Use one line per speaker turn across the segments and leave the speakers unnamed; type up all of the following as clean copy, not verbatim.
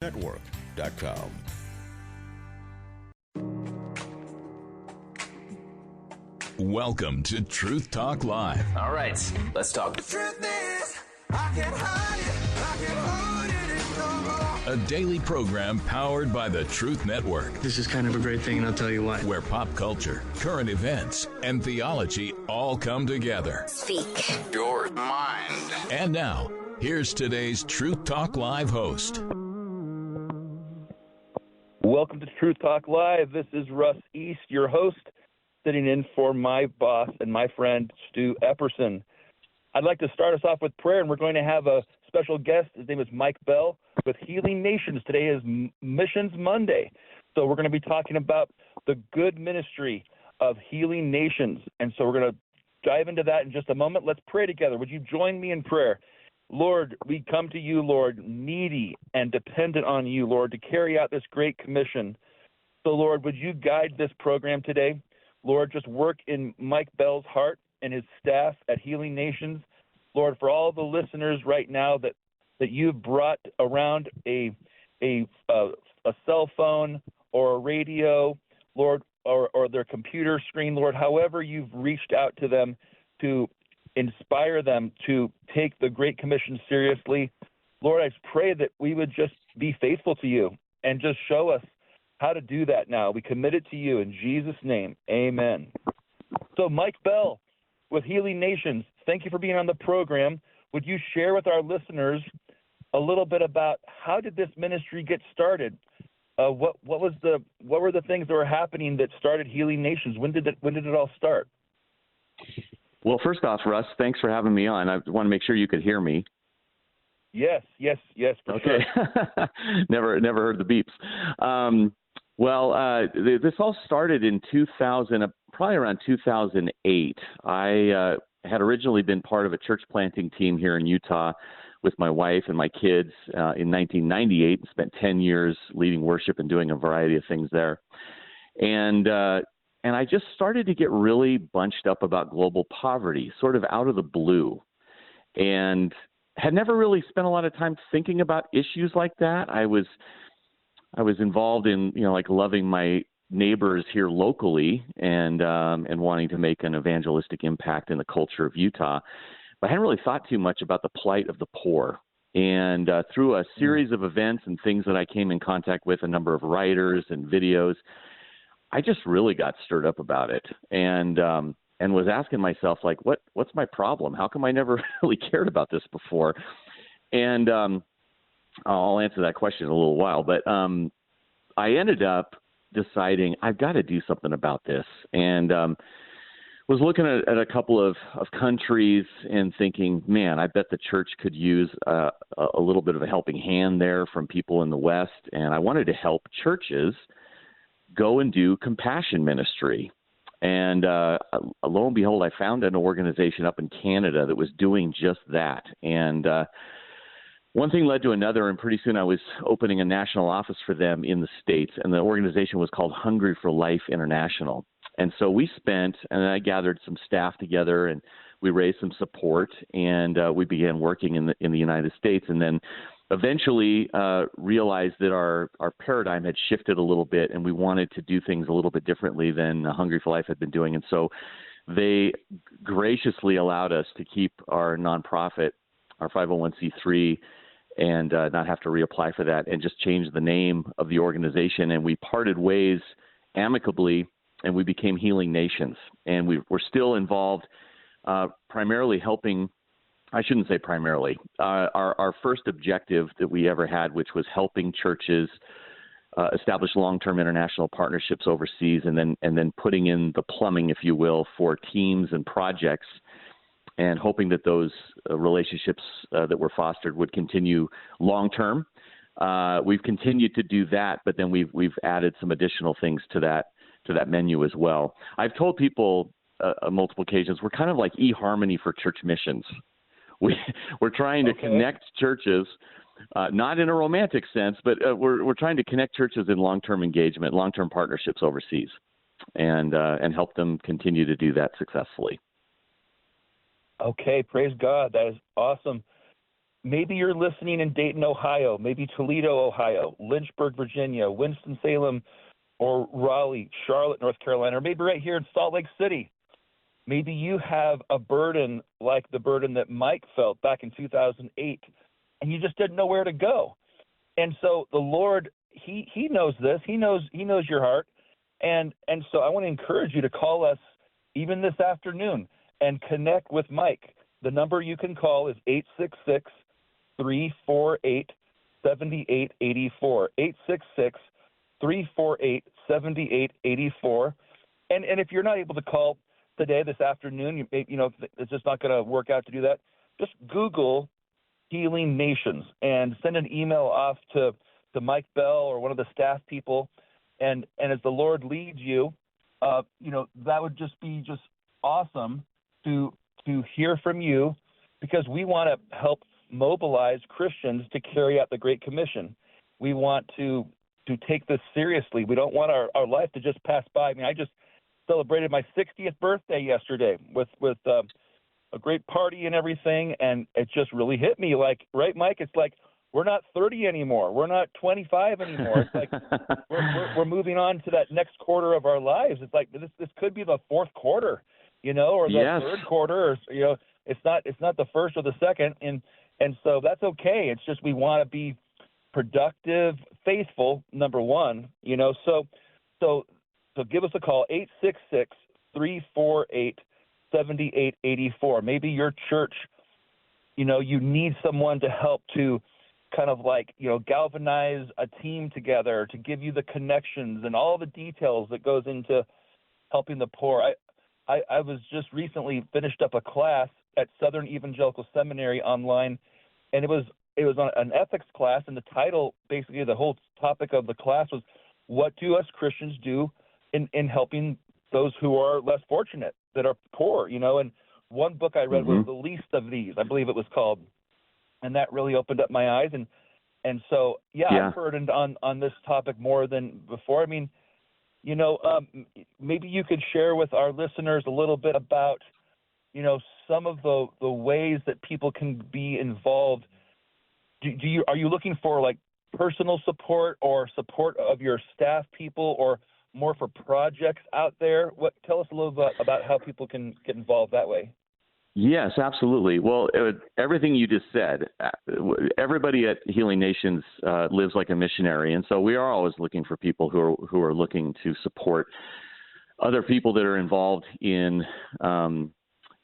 Network.com.
Welcome to Truth Talk Live.
All right, let's talk.
The truth is, I can't hide it, I can't hold it no more.
A daily program powered by the Truth Network,
This is kind of a great thing, and I'll tell you why.
where pop culture, current events, and theology all come together.
Speak
Your mind.
And now, here's today's Truth Talk Live host.
Welcome to Truth Talk Live. This is Russ East, your host, sitting in for my boss and my friend, Stu Epperson. I'd like to start us off with prayer, and we're going to have a special guest. His name is Mike Bell with Healing Nations. Today is Missions Monday, so we're going to be talking about the good ministry of Healing Nations. And so we're going to dive into that in just a moment. Let's pray together. Would you join me in prayer? Lord, we come to you, Lord, needy and dependent on you, Lord, to carry out this great commission. So, Lord, would you guide this program today? Lord, just work in Mike Bell's heart and his staff at Healing Nations. Lord, for all the listeners right now that you've brought around a cell phone or a radio, Lord, or their computer screen, Lord, however you've reached out to them to inspire them to take the Great Commission seriously. Lord, I pray that we would just be faithful to you and just show us how to do that now. We commit it to you in Jesus' name. Amen. So Mike Bell with Healing Nations, thank you for being on the program. Would you share with our listeners a little bit about how did this ministry get started? What were the things that were happening that started Healing Nations? When did it all start?
Well, first off, Russ, thanks for having me on. I want to make sure you could hear me.
Yes, for
okay.
sure.
Never heard the beeps. This all started in 2000, probably around 2008. I had originally been part of a church planting team here in Utah with my wife and my kids in 1998 and spent 10 years leading worship and doing a variety of things there. And I just started to get really bunched up about global poverty, sort of out of the blue, and had never really spent a lot of time thinking about issues like that. I was involved in, loving my neighbors here locally and wanting to make an evangelistic impact in the culture of Utah, but I hadn't really thought too much about the plight of the poor. And through a series of events and things that I came in contact with, a number of writers and videos, I just really got stirred up about it and was asking myself, like, what's my problem? How come I never really cared about this before? And I'll answer that question in a little while. But I ended up deciding I've got to do something about this. And was looking at a couple of countries and thinking, man, I bet the church could use a little bit of a helping hand there from people in the West. And I wanted to help churches go and do compassion ministry. And lo and behold, I found an organization up in Canada that was doing just that. And one thing led to another, and pretty soon I was opening a national office for them in the States, and the organization was called Hungry for Life International. And so I gathered some staff together, and we raised some support, and we began working in the United States, and then eventually realized that our paradigm had shifted a little bit, and we wanted to do things a little bit differently than Hungry for Life had been doing. And so they graciously allowed us to keep our nonprofit, our 501c3, and not have to reapply for that, and just change the name of the organization. And we parted ways amicably, and we became Healing Nations. And we're still involved primarily helping. I shouldn't say primarily. Our first objective that we ever had, which was helping churches establish long-term international partnerships overseas, and then putting in the plumbing, if you will, for teams and projects, and hoping that those relationships that were fostered would continue long-term. We've continued to do that, but then we've added some additional things to that menu as well. I've told people on multiple occasions, we're kind of like eHarmony for church missions. We're trying to connect churches, not in a romantic sense, but we're trying to connect churches in long-term engagement, long-term partnerships overseas, and help them continue to do that successfully.
Okay, praise God. That is awesome. maybe you're listening in Dayton, Ohio, maybe Toledo, Ohio, Lynchburg, Virginia, Winston-Salem, or Raleigh, Charlotte, North Carolina, or maybe right here in Salt Lake City. Maybe you have a burden like the burden that Mike felt back in 2008, and you just didn't know where to go. And so the Lord, he knows this. He knows your heart. And so I want to encourage you to call us even this afternoon and connect with Mike. The number you can call is 866-348-7884, 866-348-7884. And if you're not able to call today, this afternoon, it's just not going to work out to do that, just Google Healing Nations and send an email off to Mike Bell or one of the staff people. And as the Lord leads you, that would just be just awesome to hear from you, because we want to help mobilize Christians to carry out the Great Commission. We want to take this seriously. We don't want our life to just pass by. I mean, I just celebrated my 60th birthday yesterday with a great party and everything, and it just really hit me. Like, right, Mike? It's like we're not 30 anymore. We're not 25 anymore. It's like we're moving on to that next quarter of our lives. It's like this could be the fourth quarter, or the third quarter, or it's not the first or the second, and so that's okay. It's just we want to be productive, faithful, number one, So give us a call, 866-348-7884. Maybe your church, you need someone to help to kind of like, galvanize a team together, to give you the connections and all the details that goes into helping the poor. I was just recently finished up a class at Southern Evangelical Seminary online, and it was on an ethics class, and the title, basically the whole topic of the class was, what do us Christians do in helping those who are less fortunate, that are poor, and one book I read was The Least of These, I believe it was called, and that really opened up my eyes, and so, I've heard on this topic more than before. I mean, maybe you could share with our listeners a little bit about, some of the ways that people can be involved. Are you looking for like personal support or support of your staff people, or more for projects out there? Tell us a little bit about how people can get involved that way.
Yes, absolutely. Well, everything you just said, everybody at Healing Nations lives like a missionary, and so we are always looking for people who are looking to support other people that are involved in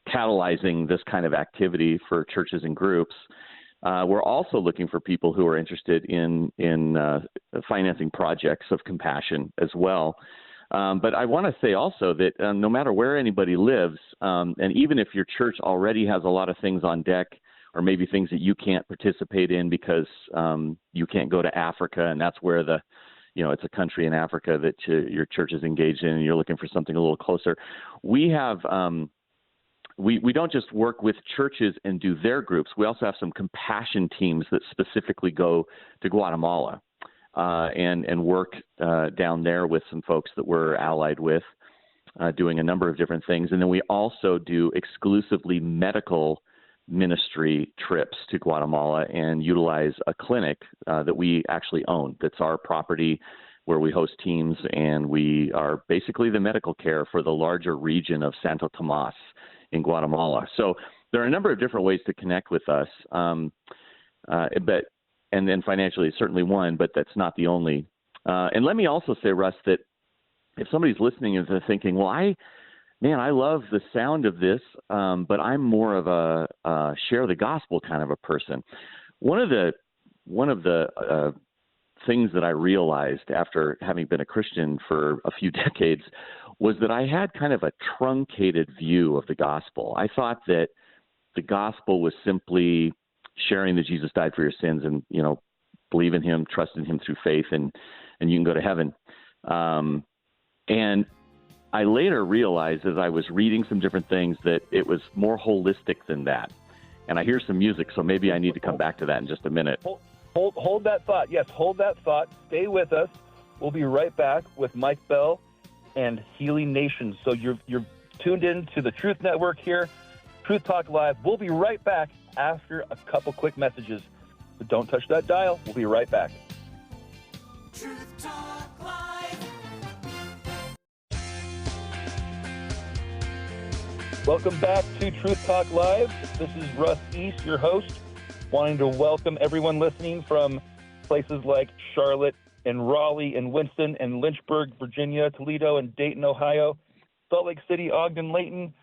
catalyzing this kind of activity for churches and groups. We're also looking for people who are interested in financing projects of compassion as well. But I want to say also that no matter where anybody lives, and even if your church already has a lot of things on deck, or maybe things that you can't participate in because you can't go to Africa, and that's where it's a country in Africa that your church is engaged in, and you're looking for something a little closer. We have we don't just work with churches and do their groups. We also have some compassion teams that specifically go to Guatemala and work down there with some folks that we're allied with, doing a number of different things. And then we also do exclusively medical ministry trips to Guatemala and utilize a clinic that we actually own. That's our property, where we host teams, and we are basically the medical care for the larger region of Santo Tomas in Guatemala. So there are a number of different ways to connect with us, and then financially is certainly one, but that's not the only. And let me also say, Russ, that if somebody's listening and they're thinking, well, I love the sound of this, but I'm more of a share the gospel kind of a person. One of the things that I realized after having been a Christian for a few decades was that I had kind of a truncated view of the gospel. I thought that the gospel was simply sharing that Jesus died for your sins and, believe in him, trust in him through faith, and you can go to heaven. And I later realized, as I was reading some different things, that it was more holistic than that. And I hear some music, so maybe I need to come back to that in just a minute.
Hold that thought. Yes, hold that thought. Stay with us. We'll be right back with Mike Bell and Healing Nations. So you're tuned in to the Truth Network here, Truth Talk Live. We'll be right back after a couple quick messages. So don't touch that dial. We'll be right back.
Truth Talk Live.
Welcome back to Truth Talk Live. This is Russ East, your host, wanting to welcome everyone listening from places like Charlotte and Raleigh and Winston and Lynchburg, Virginia, Toledo and Dayton, Ohio, Salt Lake City, Ogden, Layton,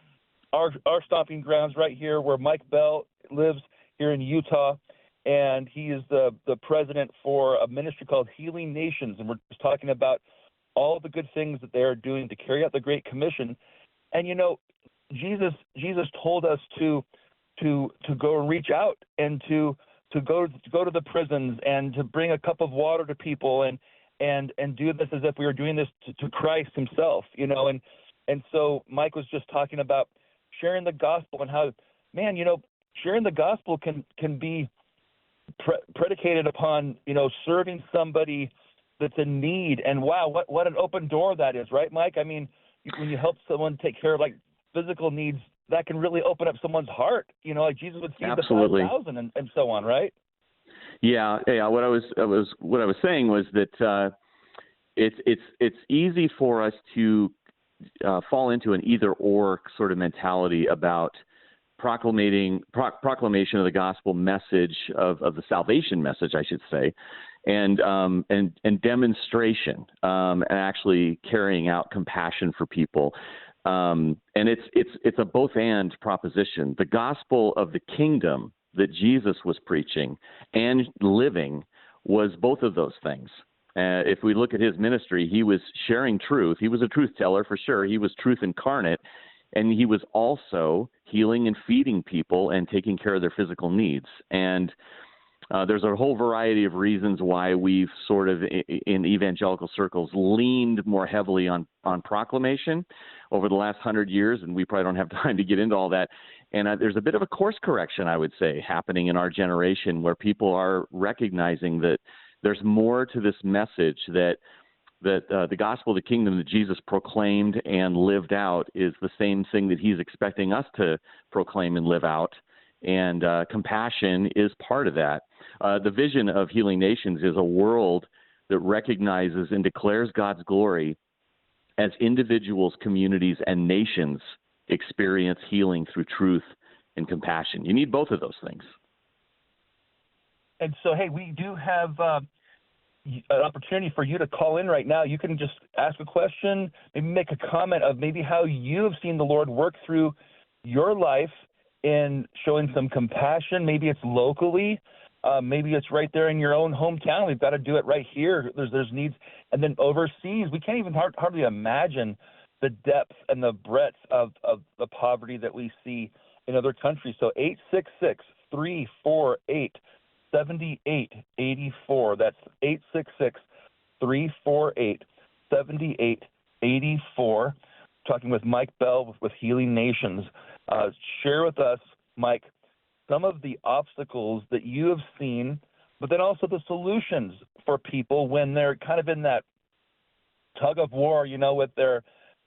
our stomping grounds right here where Mike Bell lives here in Utah. And he is the president for a ministry called Healing Nations. And we're just talking about all the good things that they are doing to carry out the Great Commission. And, you know, Jesus told us to go and reach out and to go to the prisons and to bring a cup of water to people and do this as if we were doing this to Christ himself, you know. And so Mike was just talking about sharing the gospel and how, man, you know, sharing the gospel can be predicated upon, you know, serving somebody that's in need. And wow, what an open door that is, right, Mike? I mean, when you help someone take care of like physical needs, that can really open up someone's heart. You know, like Jesus would feed
Absolutely.
the 5,000 and so on, right?
Yeah. What I was saying was that it's easy for us to fall into an either or sort of mentality about proclamation of the gospel message of the salvation message, I should say, and demonstration and actually carrying out compassion for people. And it's a both and proposition. The gospel of the kingdom that Jesus was preaching and living was both of those things. If we look at his ministry, he was sharing truth. He was a truth teller for sure. He was truth incarnate. And he was also healing and feeding people and taking care of their physical needs. And there's a whole variety of reasons why we've sort of, in evangelical circles, leaned more heavily on proclamation over the last 100 years, and we probably don't have time to get into all that. And there's a bit of a course correction, I would say, happening in our generation where people are recognizing that there's more to this message, that the gospel of the kingdom that Jesus proclaimed and lived out is the same thing that he's expecting us to proclaim and live out. And compassion is part of that. The vision of Healing Nations is a world that recognizes and declares God's glory as individuals, communities, and nations experience healing through truth and compassion. You need both of those things.
And so, hey, we do have an opportunity for you to call in right now. You can just ask a question, maybe make a comment of maybe how you've seen the Lord work through your life in showing some compassion. Maybe it's locally, maybe it's right there in your own hometown. We've got to do it right here. There's needs. And then overseas, we can't even hardly imagine the depth and the breadth of the poverty that we see in other countries. So 866-348-7884. That's 866-348-7884. Talking with Mike Bell with Healing Nations. Share with us, Mike, some of the obstacles that you have seen, but then also the solutions for people when they're kind of in that tug of war, you know, with their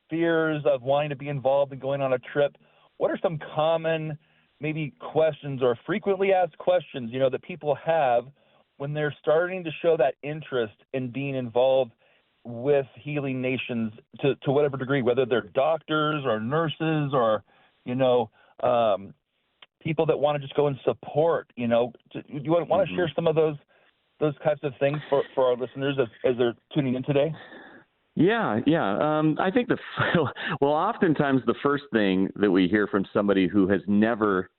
fears of wanting to be involved in going on a trip. What are some common maybe questions or frequently asked questions, you know, that people have when they're starting to show that interest in being involved with Healing Nations to whatever degree, whether they're doctors or nurses or, you know, people that want to just go and support, you know? You want to share some of those types of things for our listeners as they're tuning in today?
Yeah. I think oftentimes the first thing that we hear from somebody who has never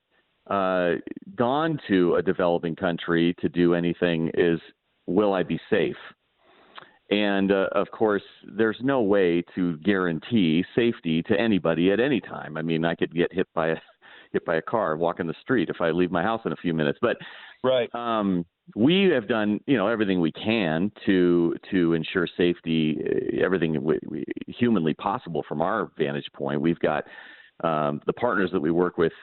gone to a developing country to do anything is, will I be safe? And of course, there's no way to guarantee safety to anybody at any time. I mean, I could get hit by a car walking the street if I leave my house in a few minutes. But
right.
We have done, you know, everything we can to ensure safety, everything we humanly possible from our vantage point. We've got the partners that we work with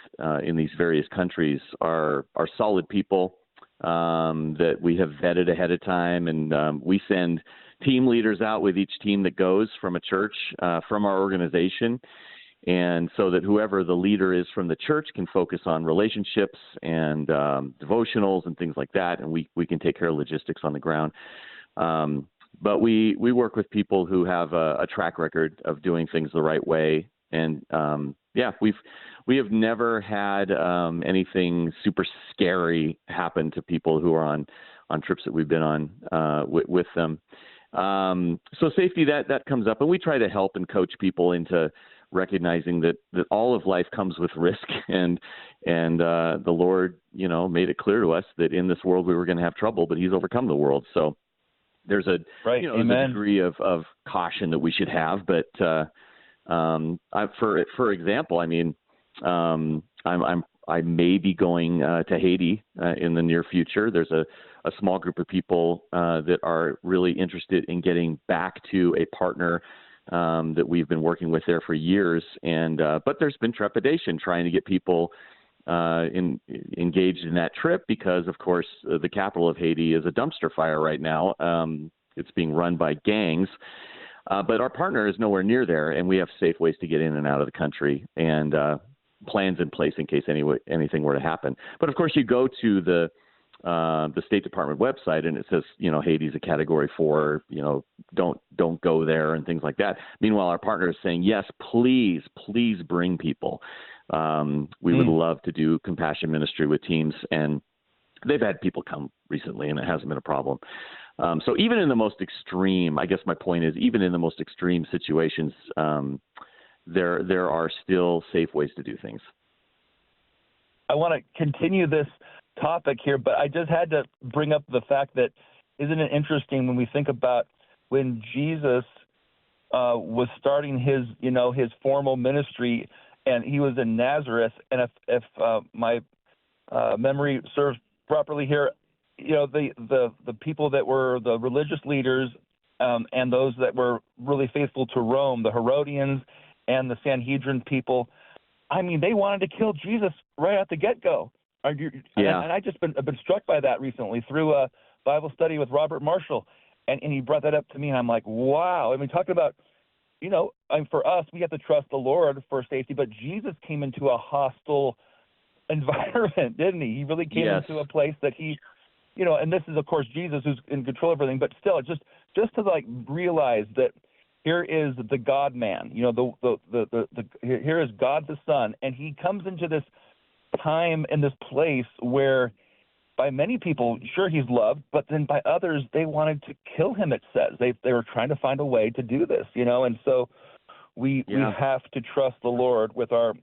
in these various countries are solid people that we have vetted ahead of time, and we send team leaders out with each team that goes from a church, from our organization. And so that whoever the leader is from the church can focus on relationships and devotionals and things like that, and we can take care of logistics on the ground. But we work with people who have a track record of doing things the right way, and we have never had anything super scary happen to people who are on trips that we've been on with them. So safety that comes up, and we try to help and coach people into recognizing that all of life comes with risk, and the Lord, made it clear to us that in this world we were going to have trouble, but He's overcome the world. So there's a degree of caution that we should have. But for example, I mean, I may be going to Haiti in the near future. There's a small group of people that are really interested in getting back to a partner that we've been working with there for years, but there's been trepidation trying to get people engaged in that trip because, of course, the capital of Haiti is a dumpster fire right now. It's being run by gangs, but our partner is nowhere near there, and we have safe ways to get in and out of the country and plans in place in case anything were to happen. But of course, you go to the State Department website, and it says, Haiti's a Category 4, don't go there and things like that. Meanwhile, our partner is saying, yes, please bring people. We would love to do compassion ministry with teams, and they've had people come recently, and it hasn't been a problem. So even in the most extreme, I guess my point is, even in the most extreme situations, there are still safe ways to do things.
I want to continue this topic here, but I just had to bring up the fact that, isn't it interesting when we think about when Jesus was starting his formal ministry, and he was in Nazareth, and if my memory serves properly here, the people that were the religious leaders and those that were really faithful to Rome, the Herodians and the Sanhedrin people, I mean, they wanted to kill Jesus right at the get-go.
Yeah.
And I've been struck by that recently through a Bible study with Robert Marshall, and he brought that up to me, and I'm like, wow. I mean, talking about, for us, we have to trust the Lord for safety, but Jesus came into a hostile environment, didn't he? He really came into a place that he, and this is, of course, Jesus who's in control of everything, but still, just to realize that here is the God-man, here is God the Son, and he comes into this time and this place where by many people, sure, he's loved, but then by others, they wanted to kill him, it says. They were trying to find a way to do this, and so we have to trust the Lord with our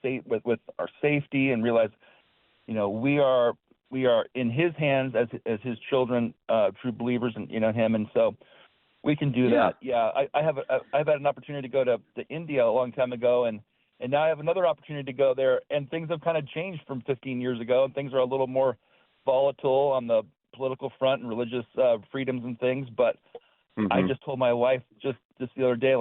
safety and realize, we are in his hands as his children, true believers in him, and so we can do that. Yeah, I've had an opportunity to go to India a long time ago, and now I have another opportunity to go there, and things have kind of changed from 15 years ago, and things are a little more volatile on the political front and religious freedoms and things. But I just told my wife just the other day,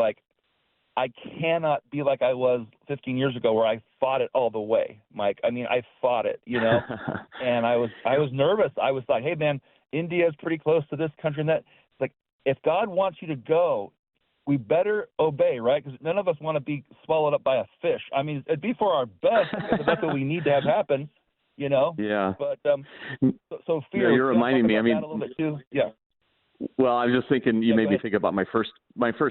I cannot be like I was 15 years ago where I fought it all the way, Mike. I mean, I fought it, and I was nervous. I was like, hey, man, India is pretty close to this country and that. It's like, if God wants you to go, we better obey, right? Because none of us want to be swallowed up by a fish. I mean, it'd be for our best because that's what we need to have happen,
Yeah.
But so fear.
Yeah, you're reminding me. I mean,
a little bit too. Yeah.
Well, I was just thinking. You made me think about my first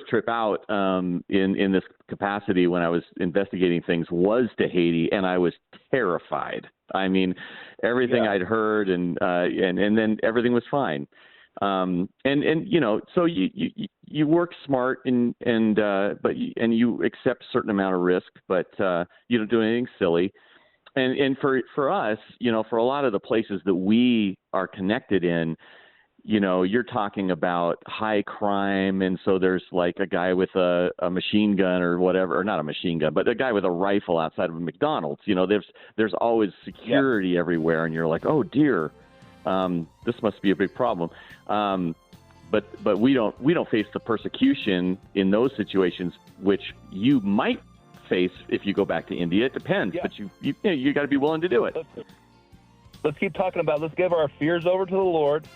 trip out in this capacity when I was investigating things was to Haiti, and I was terrified. I mean, everything I'd heard, and then everything was fine. So you work smart and you accept a certain amount of risk, but you don't do anything silly. And for us, for a lot of the places that we are connected in, you're talking about high crime. And so there's like a guy with a machine gun or whatever, or not a machine gun, but a guy with a rifle outside of a McDonald's. There's always security everywhere. And you're like, oh dear, this must be a big problem. But we don't face the persecution in those situations, which you might face if you go back to India. It depends, but you got to be willing to do it.
Let's keep talking about. Let's give our fears over to the Lord,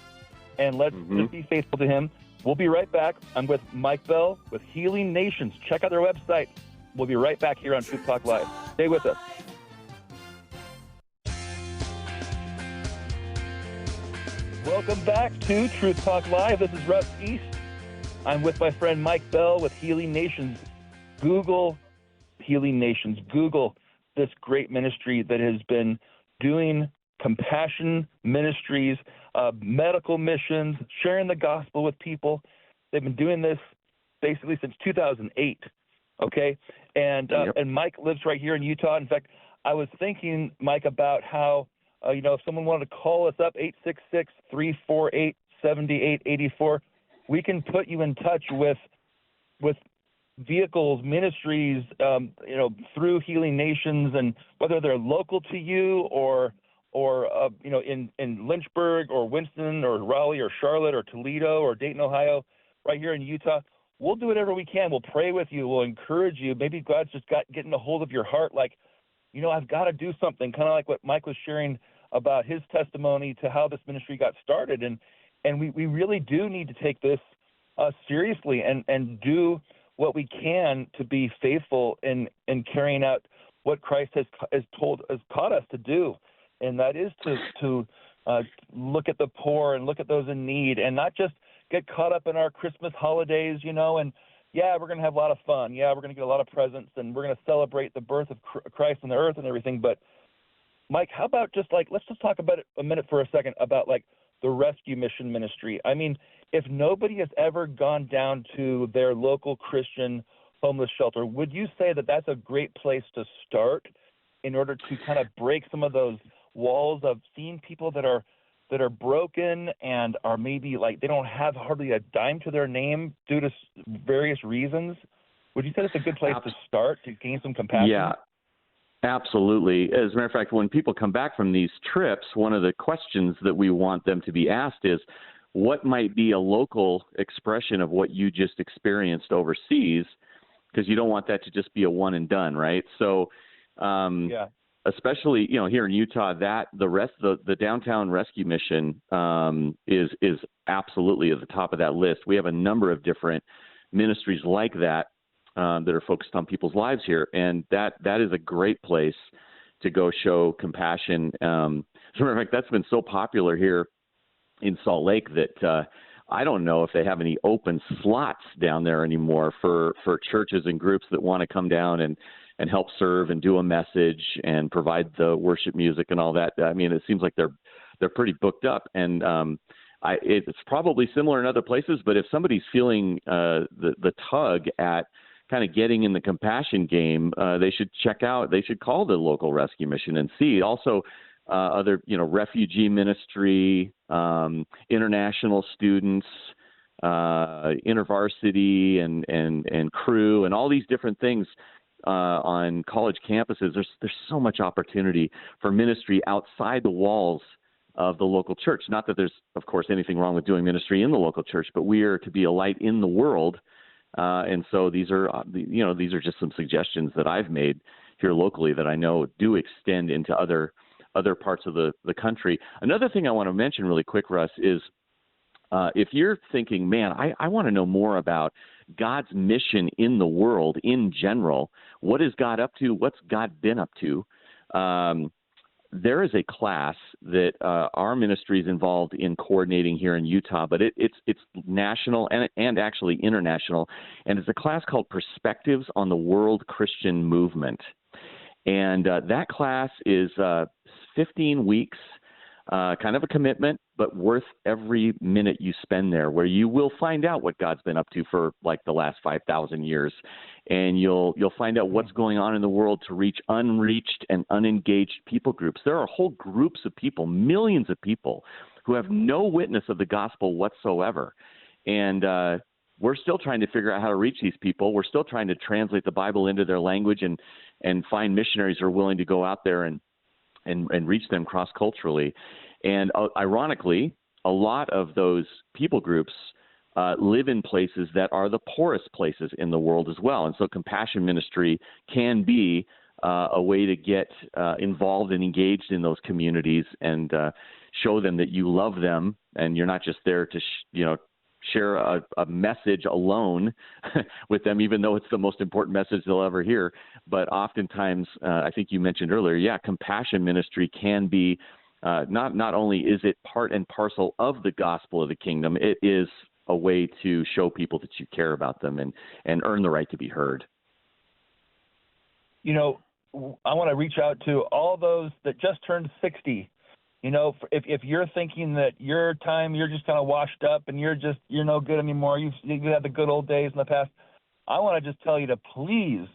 and let's just be faithful to Him. We'll be right back. I'm with Mike Bell with Healing Nations. Check out their website, We'll be right back here on Truth Talk Live. Stay with us. Welcome back to Truth Talk Live. This is Russ East. I'm with my friend Mike Bell with Healing Nations. Google Healing Nations. Google this great ministry that has been doing compassion ministries, medical missions, sharing the gospel with people. They've been doing this basically since 2008. Okay, and Mike lives right here in Utah. In fact, I was thinking, Mike, about how if someone wanted to call us up, 866-348-7884, we can put you in touch with vehicles, ministries, through Healing Nations, and whether they're local to you or in Lynchburg or Winston or Raleigh or Charlotte or Toledo or Dayton, Ohio, right here in Utah. We'll do whatever we can. We'll pray with you. We'll encourage you. Maybe God's just getting a hold of your heart, like, I've got to do something, kind of like what Mike was sharing about his testimony to how this ministry got started. And we really do need to take this seriously and do what we can to be faithful in carrying out what Christ has taught us to do. And that is to look at the poor and look at those in need, and not just get caught up in our Christmas holidays, and we're going to have a lot of fun. Yeah, we're going to get a lot of presents, and we're going to celebrate the birth of Christ on the earth and everything. But Mike, how about let's just talk about it a minute for a second about the rescue mission ministry. I mean, if nobody has ever gone down to their local Christian homeless shelter, would you say that that's a great place to start in order to kind of break some of those walls of seeing people that are broken and are maybe they don't have hardly a dime to their name due to various reasons? Would you say it's a good place to start to gain some compassion?
Yeah, absolutely. As a matter of fact, when people come back from these trips, one of the questions that we want them to be asked is, what might be a local expression of what you just experienced overseas? Because you don't want that to just be a one and done, right? So, especially here in Utah, that the downtown rescue mission is absolutely at the top of that list. We have a number of different ministries like that that are focused on people's lives here, and that is a great place to go show compassion. As a matter of fact, that's been so popular here in Salt Lake that I don't know if they have any open slots down there anymore for churches and groups that want to come down and help serve and do a message and provide the worship music and all that. I mean, it seems like they're pretty booked up, and it's probably similar in other places. But if somebody's feeling the tug at kind of getting in the compassion game, they should call the local rescue mission and see. Also, other refugee ministry, international students, InterVarsity and Crew, and all these different things on college campuses. There's so much opportunity for ministry outside the walls of the local church. Not that there's, of course, anything wrong with doing ministry in the local church, but we are to be a light in the world. And so these are just some suggestions that I've made here locally that I know do extend into other parts of the country. Another thing I want to mention really quick, Russ, is if you're thinking, man, I want to know more about God's mission in the world in general, what is God up to? What's God been up to? There is a class that our ministry is involved in coordinating here in Utah, but it's national and actually international, and it's a class called Perspectives on the World Christian Movement. And that class is 15 weeks, kind of a commitment, but worth every minute you spend there, where you will find out what God's been up to for the last 5,000 years. And you'll find out what's going on in the world to reach unreached and unengaged people groups. There are whole groups of people, millions of people, who have no witness of the gospel whatsoever. And we're still trying to figure out how to reach these people. We're still trying to translate the Bible into their language and find missionaries who are willing to go out there and reach them cross-culturally. And ironically, a lot of those people groups live in places that are the poorest places in the world as well. And so compassion ministry can be a way to get involved and engaged in those communities and show them that you love them, and you're not just there to share a message alone with them, even though it's the most important message they'll ever hear. But oftentimes, I think you mentioned earlier, compassion ministry can be not only is it part and parcel of the gospel of the kingdom, it is a way to show people that you care about them and earn the right to be heard.
You know, I want to reach out to all those that just turned 60. You know, if you're thinking that your time, you're just kind of washed up and you're no good anymore, you had the good old days in the past, I want to just tell you to please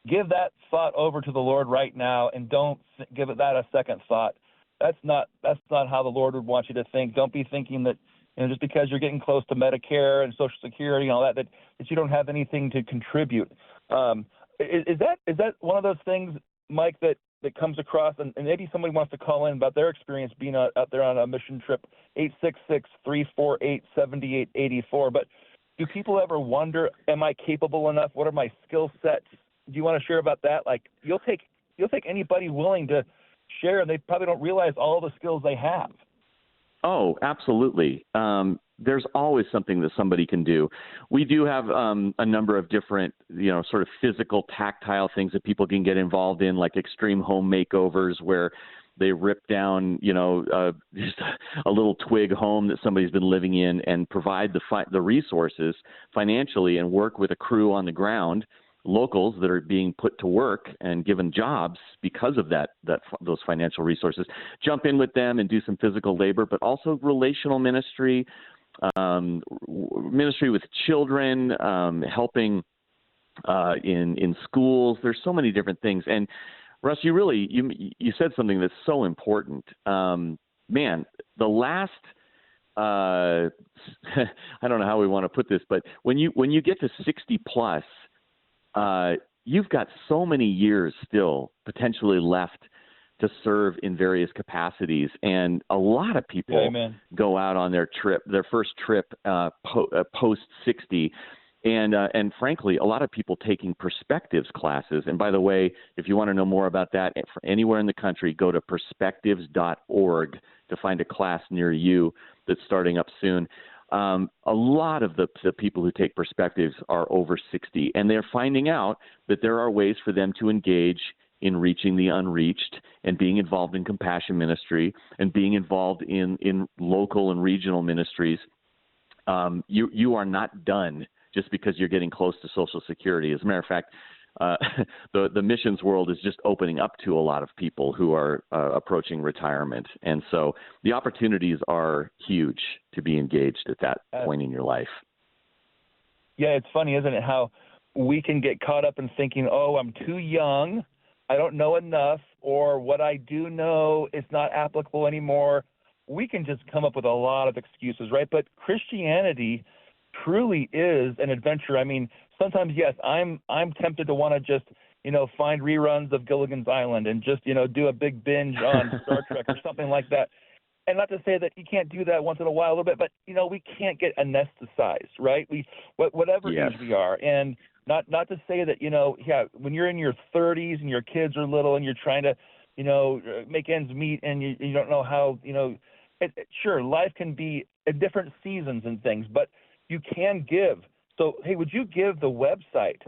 give that thought over to the Lord right now and don't give it that a second thought. That's not how the Lord would want you to think. Don't be thinking that, you know, just because you're getting close to Medicare and Social Security and all that you don't have anything to contribute. Is that one of those things, Mike, that comes across, and maybe somebody wants to call in about their experience being out there on a mission trip, 866-348-7884. But do people ever wonder, am I capable enough? What are my skill sets? Do you want to share about that? Like, you'll take anybody willing to share, and they probably don't realize all the skills they have.
Oh, absolutely. There's always something that somebody can do. We do have a number of different, sort of physical, tactile things that people can get involved in, like extreme home makeovers where they rip down, just a little twig home that somebody's been living in and provide the resources financially and work with a crew on the ground, locals that are being put to work and given jobs because of those financial resources. Jump in with them and do some physical labor, but also relational ministry, ministry with children, helping in schools. There's so many different things. And Russ, you said something that's so important. Man, the last I don't know how we want to put this, but when you get to 60 plus, you've got so many years still potentially left to serve in various capacities. And a lot of people go out on their first trip post 60. And frankly, a lot of people taking perspectives classes. And by the way, if you want to know more about that, anywhere in the country, go to perspectives.org to find a class near you that's starting up soon. A lot of the people who take perspectives are over 60, and they're finding out that there are ways for them to engage in reaching the unreached and being involved in compassion ministry and being involved in local and regional ministries. You are not done just because you're getting close to Social Security. As a matter of fact, the missions world is just opening up to a lot of people who are approaching retirement. And so the opportunities are huge to be engaged at that point in your life.
Yeah, it's funny, isn't it, how we can get caught up in thinking, oh, I'm too young, I don't know enough, or what I do know is not applicable anymore. We can just come up with a lot of excuses, right? But Christianity truly is an adventure. I mean, sometimes, yes, I'm tempted to want to just, find reruns of Gilligan's Island and just, do a big binge on Star Trek or something like that. And not to say that you can't do that once in a while a little bit, but, we can't get anesthetized, right? Whatever age we are. And not to say that, when you're in your 30s and your kids are little and you're trying to, make ends meet and you don't know how, sure, life can be at different seasons and things, but you can give. So, hey, would you give the website?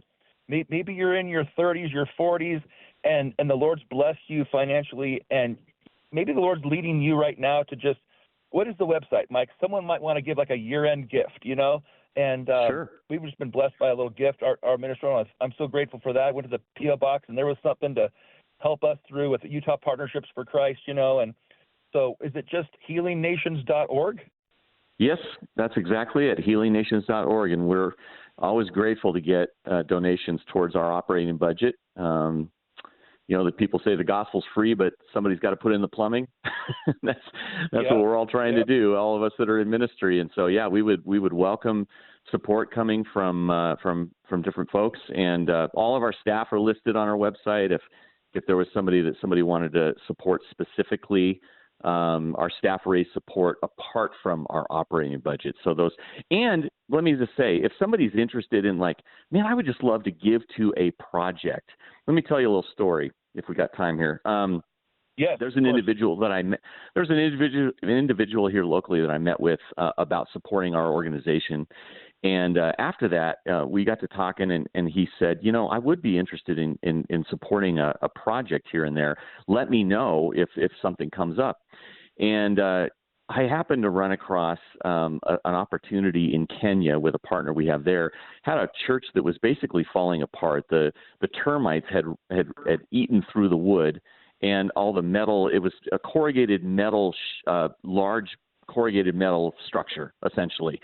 Maybe you're in your 30s, your 40s, and the Lord's blessed you financially, and maybe the Lord's leading you right now to just, what is the website, Mike? Someone might want to give like a year-end gift, And
sure.
We've just been blessed by a little gift. Our minister, I'm so grateful for that. I went to the P.O. box, and there was something to help us through with the Utah Partnerships for Christ, And so is it just healingnations.org? Yes,
that's exactly it, healingnations.org. And we're always grateful to get donations towards our operating budget. The people say the gospel's free, but somebody's got to put in the plumbing. That's what we're all trying to do, all of us that are in ministry. And so, we would welcome support coming from different folks. And all of our staff are listed on our website. If there was somebody wanted to support specifically, our staff raise support apart from our operating budget. So and let me just say, if somebody's interested in I would just love to give to a project. Let me tell you a little story if we got time here.
Yes,
there's an individual that I met. There's an individual here locally that I met with about supporting our organization. And after that, we got to talking, and he said, I would be interested in supporting a project here and there. Let me know if something comes up. And I happened to run across an opportunity in Kenya with a partner we have there. Had a church that was basically falling apart. The termites had eaten through the wood, and all the metal. It was a corrugated metal, large corrugated metal structure, essentially.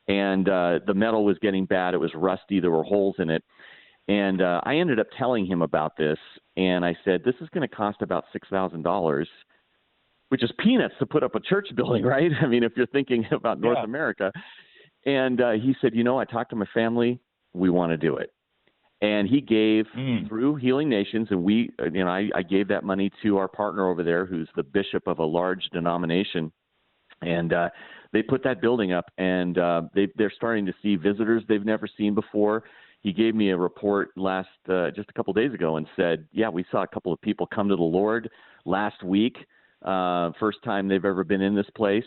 And the metal was getting bad. It was rusty. There were holes in it. And I ended up telling him about this, and I said, this is going to cost about $6,000, which is peanuts to put up a church building, right? I mean, if you're thinking about North America. And he said, I talked to my family. We want to do it. And he gave through Healing Nations, and I gave that money to our partner over there, who's the bishop of a large denomination. And they put that building up, and they're starting to see visitors they've never seen before. He gave me a report just a couple of days ago and said, we saw a couple of people come to the Lord last week. First time they've ever been in this place.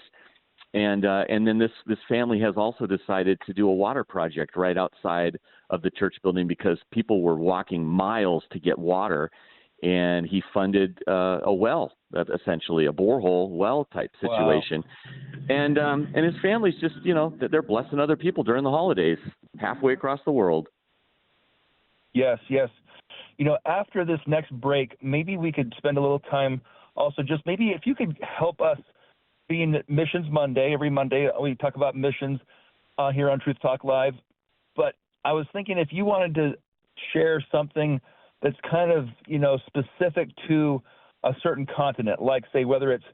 And then this family has also decided to do a water project right outside of the church building because people were walking miles to get water. And he funded a well, essentially a borehole well type situation. Wow. And his family's just, they're blessing other people during the holidays halfway across the world.
Yes. After this next break, maybe we could spend a little time also just maybe if you could help us being Missions Monday. Every Monday we talk about missions here on Truth Talk Live. But I was thinking if you wanted to share something that's kind of, specific to a certain continent, like say whether it's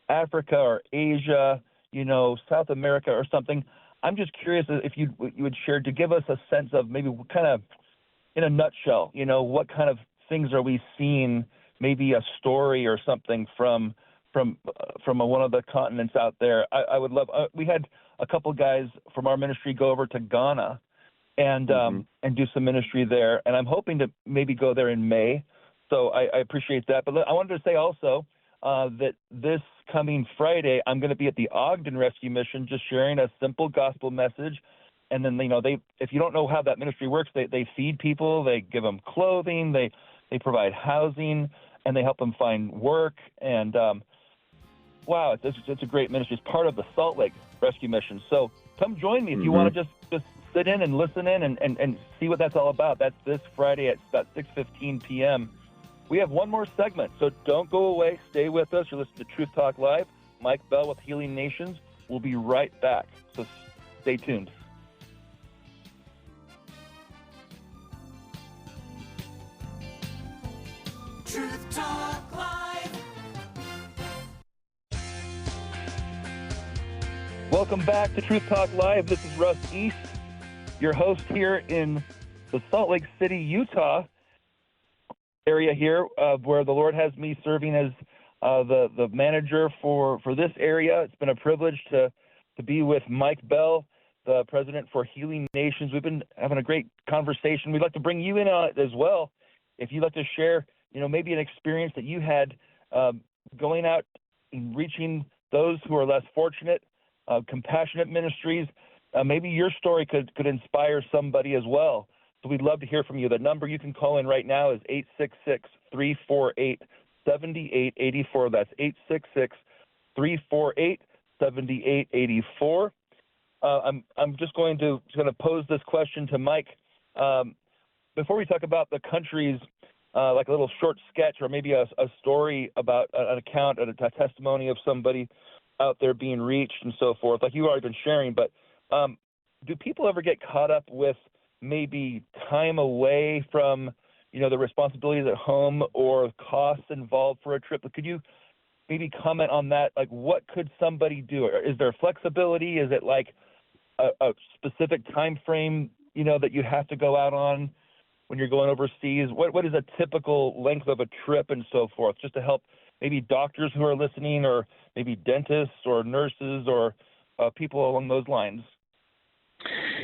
Africa or Asia, South America or something. I'm just curious if you would share to give us a sense of maybe what kind of, in a nutshell, what kind of things are we seeing, maybe a story or something from one of the continents out there. I would love. We had a couple guys from our ministry go over to Ghana and do some ministry there, and I'm hoping to maybe go there in May. So I appreciate that. But I wanted to say also that this coming Friday, I'm going to be at the Ogden Rescue Mission, just sharing a simple gospel message. And then if you don't know how that ministry works, they feed people, they give them clothing, they provide housing, and they help them find work. And wow, it's a great ministry. It's part of the Salt Lake Rescue Mission. So come join me if you want to just sit in and listen in and see what that's all about. That's this Friday at about 6:15 p.m. We have one more segment, so don't go away. Stay with us. You're listening to Truth Talk Live. Mike Bell with Healing Nations. We'll be right back, so stay tuned.
Truth Talk Live.
Welcome back to Truth Talk Live. This is Russ East, your host here in the Salt Lake City, Utah area here, where the Lord has me serving as the manager for this area. It's been a privilege to be with Mike Bell, the president for Healing Nations. We've been having a great conversation. We'd like to bring you in on it as well. If you'd like to share, maybe an experience that you had going out and reaching those who are less fortunate, compassionate ministries. Maybe your story could inspire somebody as well. So we'd love to hear from you. The number you can call in right now is 866-348-7884. That's 866-348-7884. I'm just going to pose this question to Mike. Before we talk about the countries, like a little short sketch or maybe a story about an account, a testimony of somebody out there being reached and so forth, like you've already been sharing, but do people ever get caught up with maybe time away from, the responsibilities at home or costs involved for a trip? Could you maybe comment on that? Like, what could somebody do? Is there flexibility? Is it like a specific time frame, that you have to go out on when you're going overseas? What is a typical length of a trip and so forth, just to help maybe doctors who are listening, or maybe dentists or nurses or people along those lines?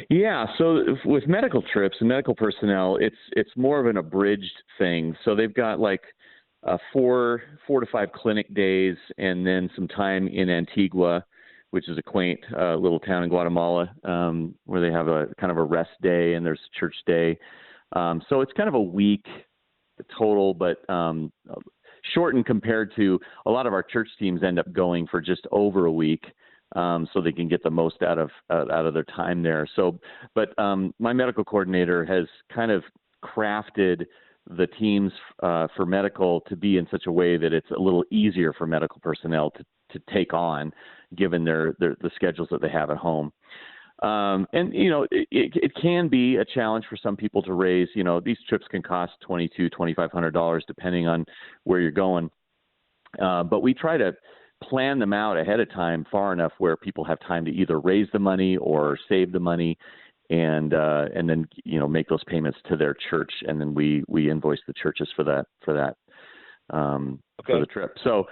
Yeah, so with medical trips and medical personnel, it's more of an abridged thing. So they've got like 4 to 5 clinic days, and then some time in Antigua, which is a quaint little town in Guatemala, where they have a kind of a rest day and there's a church day. So it's kind of a week total, but shortened compared to a lot of our church teams end up going for just over a week, so they can get the most out of their time there. So, but my medical coordinator has kind of crafted the teams for medical to be in such a way that it's a little easier for medical personnel to take on, given the schedules that they have at home. And, you know, it can be a challenge for some people to raise, you know, these trips can cost $2,200, $2,500 depending on where you're going. But we try to plan them out ahead of time far enough where people have time to either raise the money or save the money, and then, you know, make those payments to their church. And then we invoice the churches for that, for the trip. So,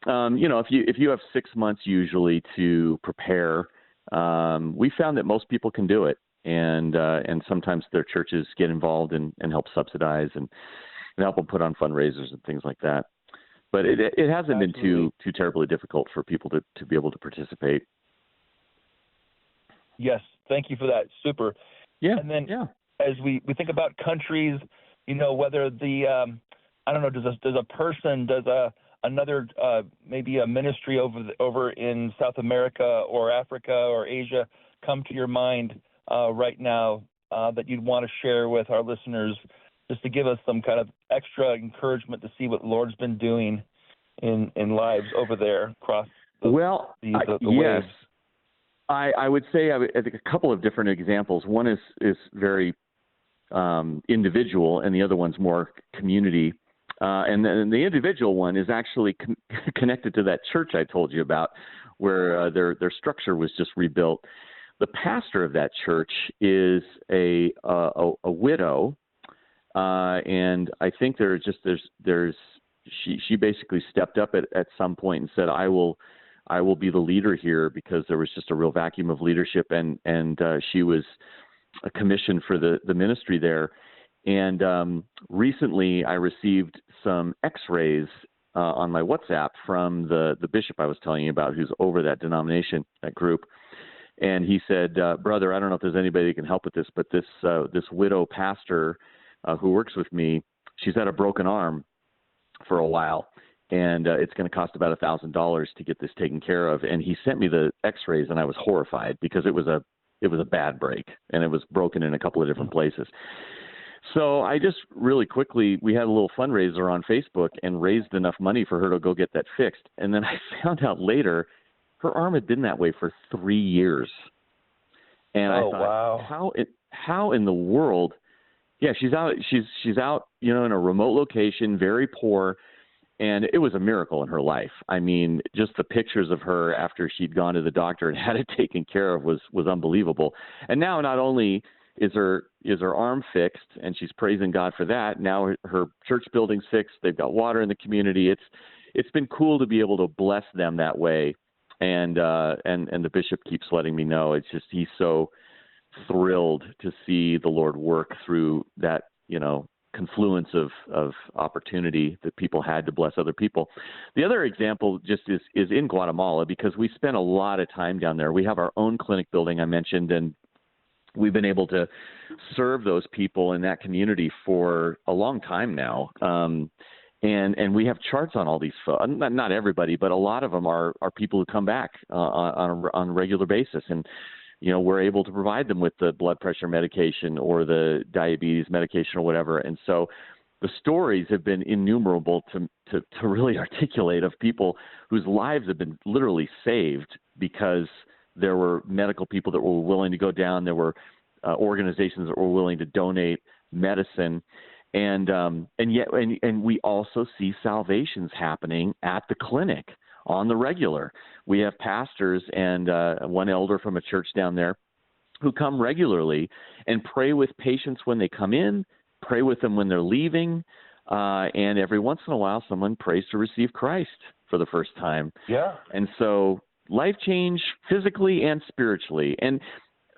you know, if you have 6 months usually to prepare, we found that most people can do it, and sometimes their churches get involved and help subsidize and help them put on fundraisers and things like that. But it hasn't been too terribly difficult for people to be able to participate.
Yes, thank you for that. Super.
Yeah.
And then as we think about countries, you know, whether the I don't know, does a person, another maybe a ministry over in South America or Africa or Asia come to your mind right now that you'd want to share with our listeners, just to give us some kind of extra encouragement to see what the Lord's been doing in lives over there across the
yes.
waves?
I would say I think a couple of different examples. One is very individual, and the other one's more community. And then the individual one is actually connected to that church I told you about, where their structure was just rebuilt. The pastor of that church is a widow, and I think she basically stepped up at some point and said, I will be the leader here, because there was just a real vacuum of leadership, and she was commissioned for the ministry there. And recently I received some x-rays on my WhatsApp from the bishop I was telling you about, who's over that denomination, that group. And he said, brother, I don't know if there's anybody that can help with this, but this widow pastor who works with me, she's had a broken arm for a while, and it's going to cost about $1,000 to get this taken care of. And he sent me the x-rays, and I was horrified, because it was a bad break, and it was broken in a couple of different places. So I just really quickly, we had a little fundraiser on Facebook and raised enough money for her to go get that fixed. And then I found out later her arm had been that way for 3 years. And I thought, wow, how in the world? Yeah, she's out, you know, in a remote location, very poor. And it was a miracle in her life. I mean, just the pictures of her after she'd gone to the doctor and had it taken care of was unbelievable. And now not only is her arm fixed, and she's praising God for that, now her church building's fixed. They've got water in the community. It's been cool to be able to bless them that way. And the bishop keeps letting me know. It's just, he's so thrilled to see the Lord work through that, you know, confluence of opportunity that people had to bless other people. The other example just is in Guatemala, because we spent a lot of time down there. We have our own clinic building I mentioned, and we've been able to serve those people in that community for a long time now. And we have charts on all these folks. Not everybody, but a lot of them are people who come back on a regular basis. And, you know, we're able to provide them with the blood pressure medication or the diabetes medication or whatever. And so the stories have been innumerable to really articulate, of people whose lives have been literally saved because there were medical people that were willing to go down. There were organizations that were willing to donate medicine. And we also see salvations happening at the clinic on the regular. We have pastors and one elder from a church down there who come regularly and pray with patients when they come in, pray with them when they're leaving, and every once in a while someone prays to receive Christ for the first time. Yeah. And so life change physically and spiritually. And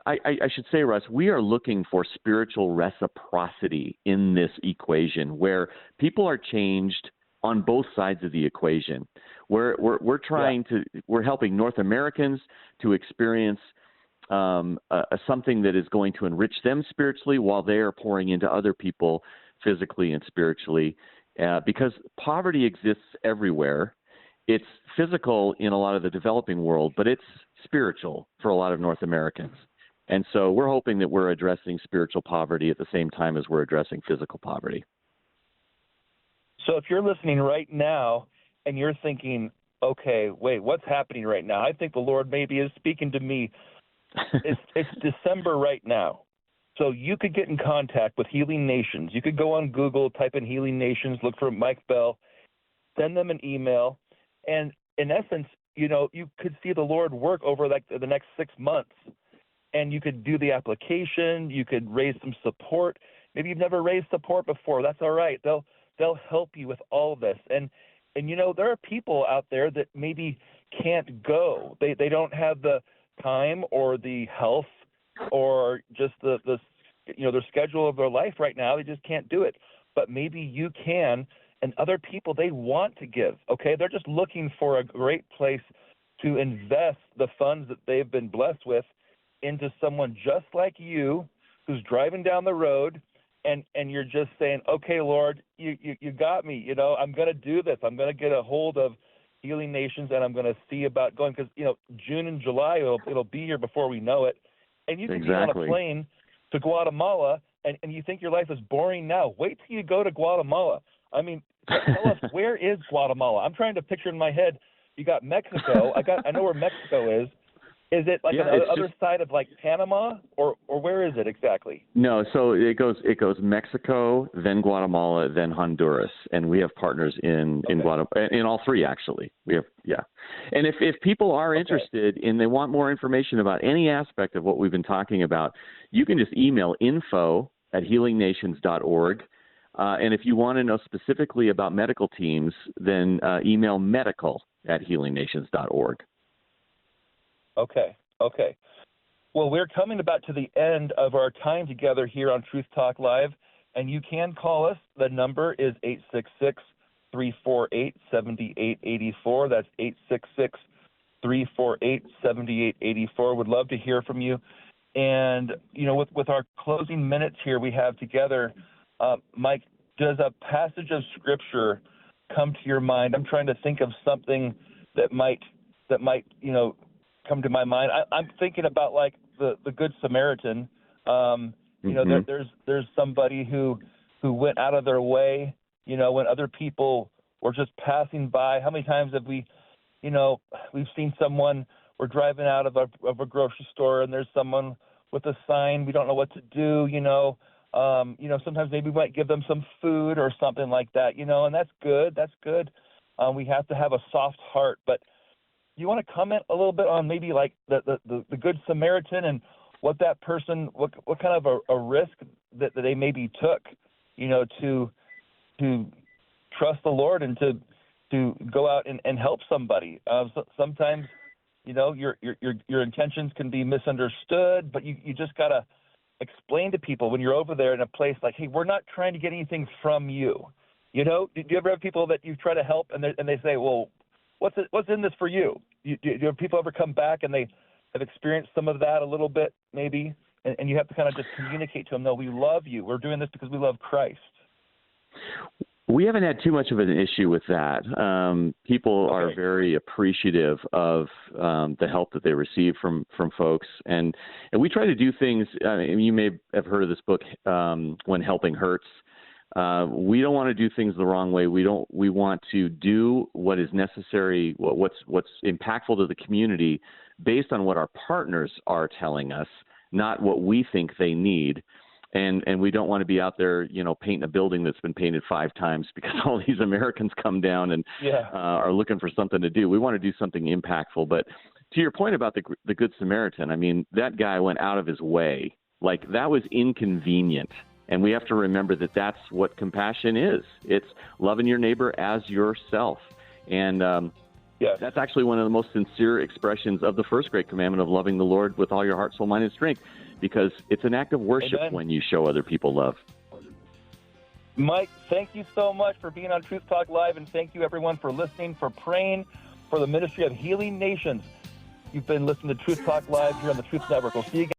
I should say, Russ, we are looking for spiritual reciprocity in this equation, where people are changed on both sides of the equation. We're trying to, we're helping North Americans to experience something that is going to enrich them spiritually while they are pouring into other people physically and spiritually, because poverty exists everywhere. It's physical in a lot of the developing world, but it's spiritual for a lot of North Americans. And so we're hoping that we're addressing spiritual poverty at the same time as we're addressing physical poverty.
So if you're listening right now and you're thinking, okay, wait, what's happening right now? I think the Lord maybe is speaking to me. It's December right now. So you could get in contact with Healing Nations. You could go on Google, type in Healing Nations, look for Mike Bell, send them an email. And in essence, you could see the Lord work over like the next 6 months. And you could do the application. You could raise some support. Maybe you've never raised support before. That's all right. They'll help you with all of this. And there are people out there that maybe can't go. They don't have the time or the health or just the their schedule of their life right now. They just can't do it. But maybe you can, and other people, they want to give. Okay, they're just looking for a great place to invest the funds that they've been blessed with into someone just like you who's driving down the road, and you're just saying, okay, Lord, you got me. I'm going to do this. I'm going to get a hold of Healing Nations, and I'm going to see about going, because June and July it'll be here before we know it. And you can be on a plane to Guatemala, and you think your life is boring now. Wait till you go to Guatemala. I mean, tell us, where is Guatemala? I'm trying to picture in my head. You got Mexico. I know where Mexico is. Is it like on the other side of like Panama, or where is it exactly?
No, so it goes Mexico, then Guatemala, then Honduras, and we have partners in Guatemala, in all three actually. We have and if people are interested and they want more information about any aspect of what we've been talking about, you can just email info@healingnations.org. And if you want to know specifically about medical teams, then email medical@healingnations.org.
Okay. Well, we're coming about to the end of our time together here on Truth Talk Live, and you can call us. The number is 866-348-7884. That's 866-348-7884. Would love to hear from you. And, with our closing minutes here we have together, Mike, does a passage of Scripture come to your mind? I'm trying to think of something that might come to my mind. I'm thinking about like the Good Samaritan. There's somebody who went out of their way, when other people were just passing by. How many times have we've seen someone, we're driving out of a grocery store and there's someone with a sign, we don't know what to do, sometimes maybe we might give them some food or something like that, and that's good. We have to have a soft heart, but you want to comment a little bit on maybe like the Good Samaritan and what that person, what kind of a risk that they maybe took, to trust the Lord and to go out and help somebody. Sometimes, your intentions can be misunderstood, but you just got to explain to people when you're over there in a place like, hey, we're not trying to get anything from you. Do you ever have people that you try to help and they say, well, what's in this for you? Do have people ever come back and they have experienced some of that a little bit maybe, and you have to kind of just communicate to them, no, we love you. We're doing this because we love Christ.
We haven't had too much of an issue with that. People are very appreciative of the help that they receive from folks, and we try to do things. You may have heard of this book, When Helping Hurts. We don't want to do things the wrong way. We want to do what is necessary, what's impactful to the community based on what our partners are telling us, not what we think they need. And we don't want to be out there, painting a building that's been painted 5 times because all these Americans come down and are looking for something to do. We want to do something impactful. But to your point about the Good Samaritan, I mean, that guy went out of his way. Like, that was inconvenient. And we have to remember that that's what compassion is. It's loving your neighbor as yourself. And that's actually one of the most sincere expressions of the first great commandment of loving the Lord with all your heart, soul, mind, and strength, because it's an act of worship when you show other people love.
Mike, thank you so much for being on Truth Talk Live, and thank you, everyone, for listening, for praying for the ministry of healing nations. You've been listening to Truth Talk Live here on the Truth Network. We'll see you again.